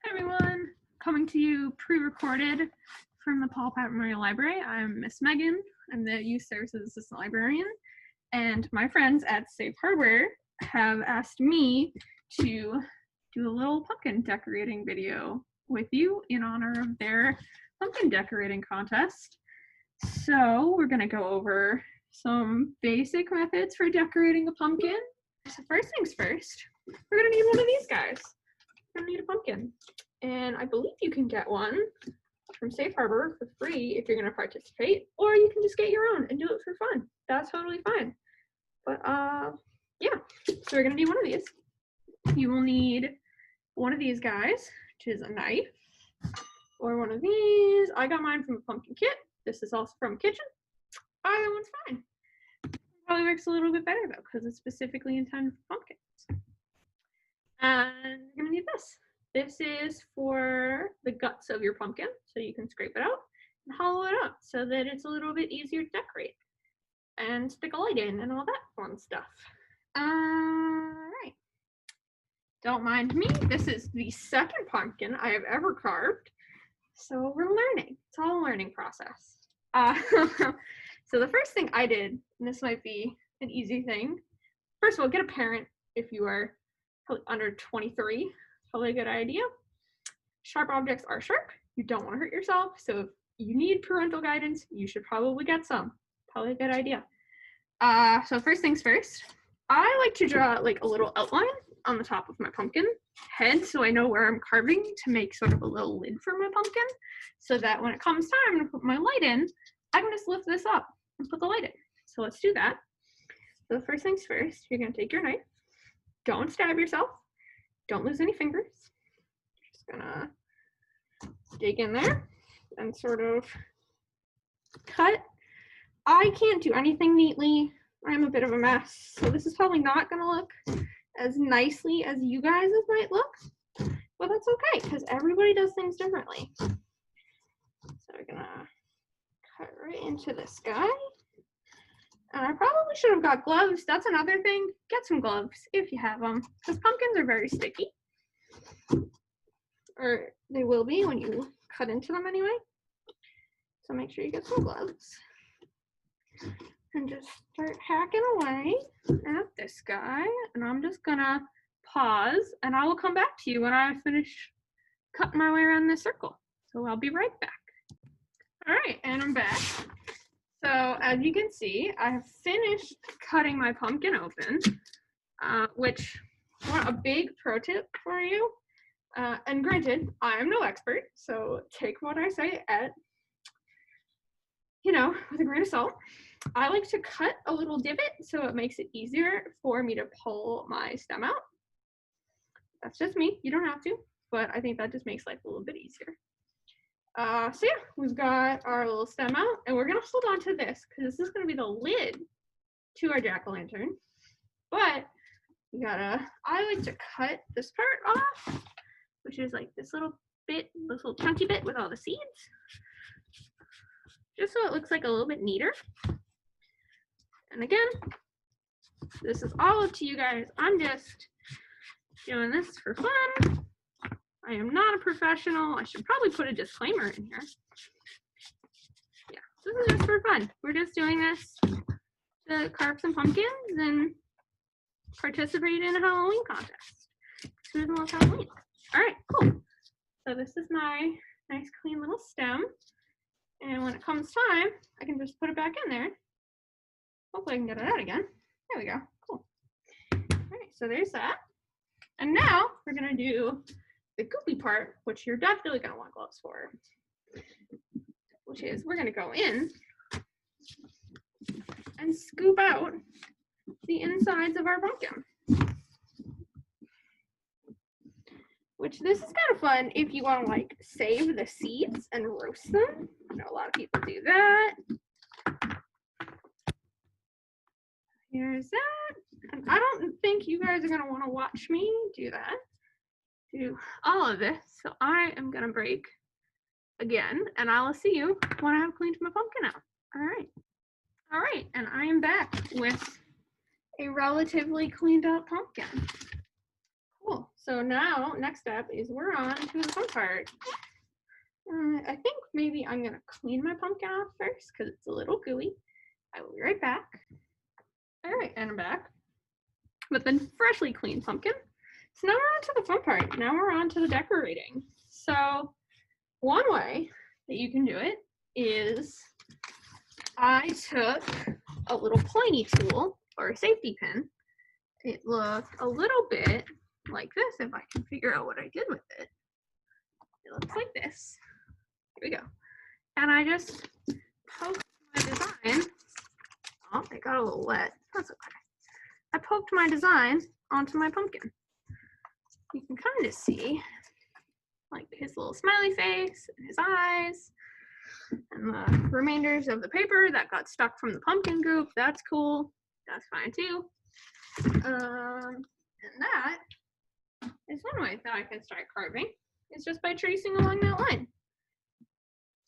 Hi everyone, coming to you pre-recorded from the Paul Pat Memorial Library. I'm Miss Megan. I'm the Youth Services Assistant Librarian, and my friends at Safe Harbor have asked me to do a little pumpkin decorating video with you in honor of their pumpkin decorating contest. So we're gonna go over some basic methods for decorating a pumpkin. So first things first, we're gonna need one of these guys. We're gonna need a pumpkin. And I believe you can get one from Safe Harbor for free if you're gonna participate, or you can just get your own and do it for fun. That's totally fine. But yeah, so we're gonna do one of these. You will need one of these guys, which is a knife, or one of these. I got mine from a pumpkin kit. This is also from a kitchen. Either one's fine. Probably works a little bit better though, because it's specifically intended for pumpkins. And you're gonna need this. This is for the guts of your pumpkin, so you can scrape it out and hollow it out so that it's a little bit easier to decorate and stick a light in and all that fun stuff. All right. Don't mind me. This is the second pumpkin I have ever carved, so we're learning. It's all a learning process. So the first thing I did, and this might be an easy thing, first of all, get a parent if you are under 23. Probably a good idea. Sharp objects are sharp. You don't want to hurt yourself. So if you need parental guidance, you should probably get some. Probably a good idea. So first things first, I like to draw like a little outline on the top of my pumpkin head so I know where I'm carving to make sort of a little lid for my pumpkin so that when it comes time to put my light in, I can just lift this up and put the light in. So let's do that. So the first things first, you're going to take your knife. Don't stab yourself. Don't lose any fingers. Just gonna dig in there and sort of cut. I can't do anything neatly. I'm a bit of a mess, so this is probably not gonna look as nicely as you guys might look, but that's okay because everybody does things differently. So we're gonna cut right into this guy. And I probably should have got gloves. That's another thing. Get some gloves if you have them, because pumpkins are very sticky. Or they will be when you cut into them anyway. So make sure you get some gloves. And just start hacking away at this guy. And I'm just gonna pause and I will come back to you when I finish cutting my way around this circle. So I'll be right back. All right, and I'm back. So as you can see, I have finished cutting my pumpkin open, which a big pro tip for you. And granted, I am no expert, so take what I say with a grain of salt. I like to cut a little divot so it makes it easier for me to pull my stem out. That's just me. You don't have to, but I think that just makes life a little bit easier. So yeah, we've got our little stem out, and we're gonna hold on to this because this is gonna be the lid to our jack-o'-lantern. But I like to cut this part off, which is like this little chunky bit with all the seeds, just so it looks like a little bit neater. And again, this is all up to you guys. I'm just doing this for fun. I am not a professional. I should probably put a disclaimer in here. Yeah, this is just for fun. We're just doing this to carve some pumpkins and participate in a Halloween contest. Who doesn't love Halloween? All right, cool. So this is my nice clean little stem. And when it comes time, I can just put it back in there. Hopefully I can get it out again. There we go, cool. All right, so there's that. And now we're gonna do the goopy part, which you're definitely gonna want gloves for, which is we're gonna go in and scoop out the insides of our pumpkin. Which this is kind of fun if you want to like save the seeds and roast them. I know a lot of people do that. Here's that. And I don't think you guys are gonna want to watch me do that. Do all of this. So I am gonna break again, and I will see you when I have cleaned my pumpkin out. All right, and I am back with a relatively cleaned out pumpkin. Cool. So now, next step is we're on to the fun part. I think maybe I'm gonna clean my pumpkin off first because it's a little gooey. I will be right back. All right, and I'm back with the freshly cleaned pumpkin. So now we're on to the fun part. Now we're on to the decorating. So one way that you can do it is I took a little pointy tool or a safety pin. It looked a little bit like this if I can figure out what I did with it. It looks like this. Here we go. And I just poked my design. Oh, it got a little wet. That's okay. I poked my design onto my pumpkin. You can kind of see like his little smiley face and his eyes and the remainders of the paper that got stuck from the pumpkin goop. That's cool. That's fine too. And that is one way that I can start carving. It's just by tracing along that line.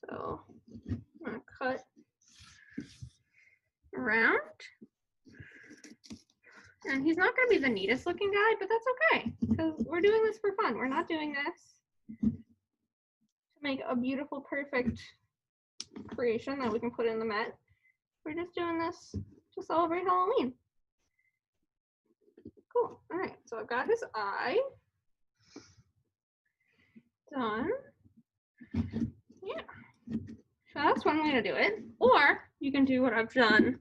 So I'm gonna cut around. And he's not gonna be the neatest looking guy, but that's okay, because we're doing this for fun. We're not doing this to make a beautiful, perfect creation that we can put in the mat. We're just doing this to celebrate Halloween. Cool. All right, so I've got his eye done. Yeah. So that's one way to do it. Or you can do what I've done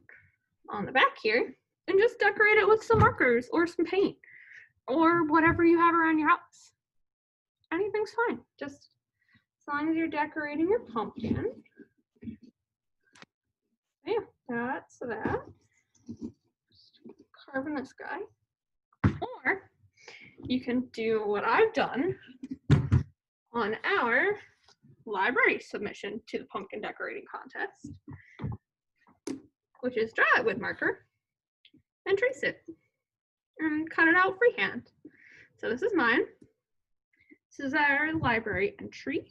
on the back here and just decorate it with some markers or some paint or whatever you have around your house. Anything's fine. Just as long as you're decorating your pumpkin. Yeah, that's that. Just carving this guy. Or you can do what I've done on our library submission to the pumpkin decorating contest, which is draw it with marker and trace it and cut it out freehand. So this is mine. This is our library entry.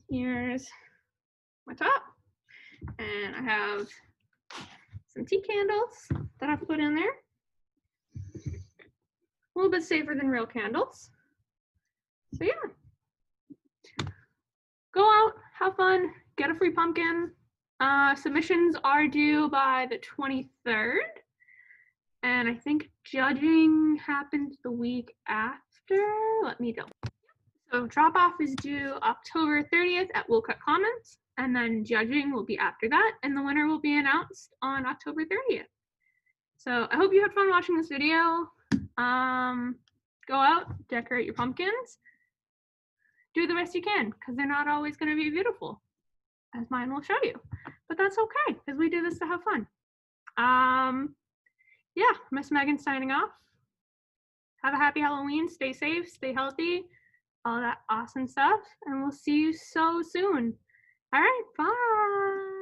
Here's my top, and I have some tea candles that I've put in there. A little bit safer than real candles. So yeah, go out, have fun, get a free pumpkin. Submissions are due by the 23rd, and I think judging happens the week after. Let me go. So drop off is due October 30th at Woolcut Commons, and then judging will be after that, and the winner will be announced on October 30th. So I hope you had fun watching this video. Go out, decorate your pumpkins. Do the best you can, because they're not always going to be beautiful, as mine will show you. But that's okay, because we do this to have fun. Yeah, Miss Meghan signing off. Have a happy Halloween. Stay safe, stay healthy, all that awesome stuff. And we'll see you so soon. All right, bye.